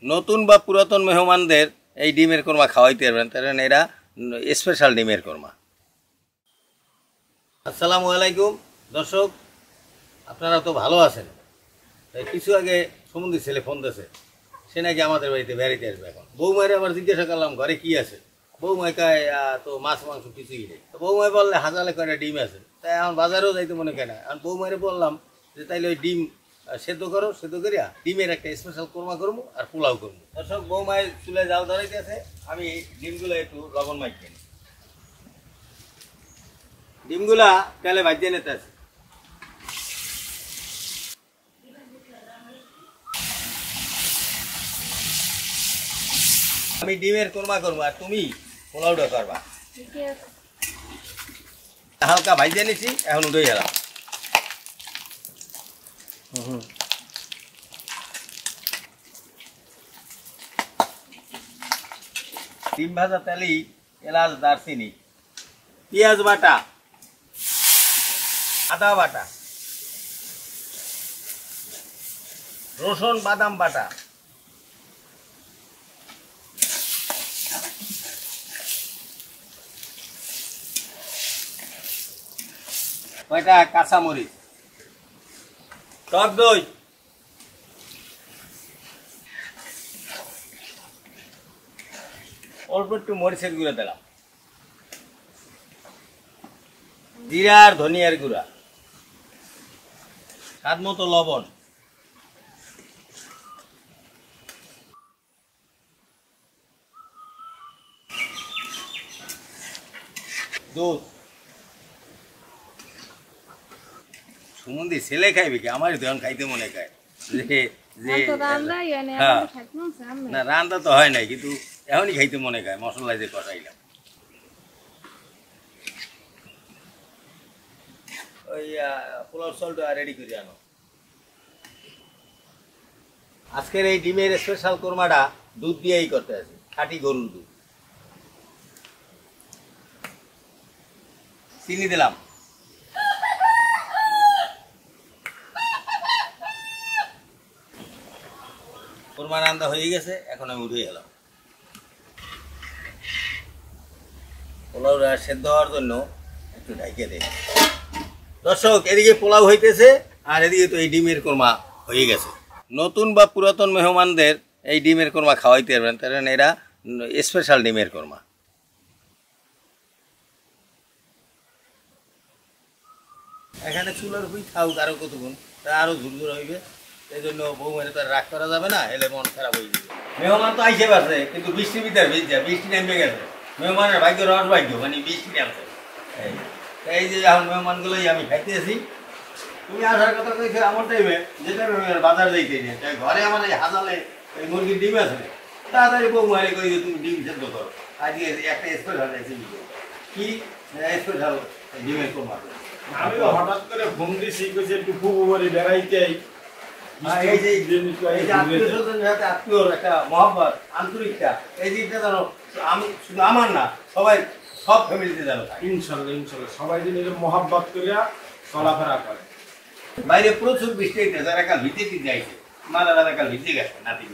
নতুন বা পুরাতন মেহমানদের এই ডিমের কোরমা খাওয়াইতে পারবেন, কারণ এরা স্পেশাল ডিমের কোরমা। আসসালামু আলাইকুম দর্শক, আপনারা তো ভালো আছেন। কিছু আগে সমুদ্রের ছেলে ফোন দিয়েছে, সে নাকি আমাদের বাড়িতে বেড়াইতে আসবে। এখন বৌমায়ের আবার জিজ্ঞাসা করলাম ঘরে কি আছে, বৌমায় কয় তো মাছ মাংস কিছুই নেই। তো বৌমায় বললে হাজালে কয়টা ডিম আছে, তাই এখন বাজারেও যাইতে মনে কেনা। এখন বৌমায়ের বললাম যে তাইলে ওই ডিম সেদ্ধ করো, সেদ্ধ করিয়া ডিমের একটা স্পেশাল কোরমা করবো আর পোলাও করবো। দর্শক, বৌমায়ের চুলে জাল ধরাইতে আছে, আমি ডিমগুলো একটু লবণ মাখিয়ে নিই। ডিমগুলা তেলে ভাজিয়ে নিতে আছে। আমি ডিমের কোরমা করবো আর তুমি পোলাওটা করবা। হালকা ভাজিয়ে নিছি, এখন উঠে গেলাম। ডিম ভাজা তেলেই এলাচ, দারচিনি, পেঁয়াজ বাটা, আদা বাটা, রসুন বাদাম বাটা, কয়টা কাঁচামরিচ, টক দই, অল্প একটু মরিচের গুঁড়া দিলাম, জিরা আর ধনিয়ার গুঁড়া, স্বাদ মতো লবণ, দুধ। সুমন্দি ছেলে খাইবে কি, আমারই তো এখন খাইতে মনে খায় না, রান্না তো হয় নাই, কিন্তু এখনই খাইতে মনে খায়। মশলা যে কষাইলাম, ওই পোলাও চালটা রেডি করে আনো। আজকের এই ডিমের স্পেশাল কোরমাটা দুধ দিয়েই করতে আছে, খাঁটি গরুর দুধ। চিনি দিলাম, কোরমা রান্না হয়ে গেছে, এখন আমি উঠে গেলাম। পোলাও সেদ্ধ হওয়ার জন্য একটু ঢাইকে দেয়। দর্শক, এদিকে পোলাও হইতেছে আর এদিকে তো এই ডিমের কোরমা হয়ে গেছে। নতুন বা পুরাতন মেহমানদের এই ডিমের কোরমা খাওয়াইতে পারবেন, কারণ এরা স্পেশাল ডিমের কোরমা। এখানে চুলার উপরই খাও আরো কতক্ষণ, তা আরো ঝুরঝুর হইবে। এই জন্য বৌমারে তো রাগ করা যাবে না, এলে মন খারাপ হয়ে যাবে। মেহমান তো আইসে পারছে, কিন্তু বৃষ্টির ভিতরে ভিজছে, বৃষ্টি নেমে গেছে। মেহমানের ভাগ্য রস ভাগ্য, মানে বৃষ্টি নামছে। এই যে এখন মেহমানগুলোই আমি খাইতেছি। তুমি আসার কথা কইছো আমার টাইমে, যেটা বাজার যাইতে ঘরে আমার এই হাজালে এই মুরগির ডিম আছে, তাড়াতাড়ি বৌমারে কই যে তুমি ডিম সেদ্ধ করো। আজকে একটা স্পেশাল রেসিপি। কি স্পেশাল ডিমের কোরমা। আমি হঠাৎ করে ফোন দিছি, কইছে একটু ফুবু বাড়ি বেড়াইতে আই। এই যে আত্মীয়-স্বজনের সাথে আত্মীয়র একটা মহব্বত, আন্তরিকতা, এই জিনিসটা জানো আমি শুধু আমার না, সবাই সব ফ্যামিলিতে জানো। ইনশাল্লাহ ইনশাল্লাহ সবাই যেন এরকম মহব্বত করিয়া চলাফেরা করে। বাইরে প্রচুর বৃষ্টি হইতেছে, যারা কাল ভিজে যাইছে, মারা কাল ভিজে গেছে নাতি।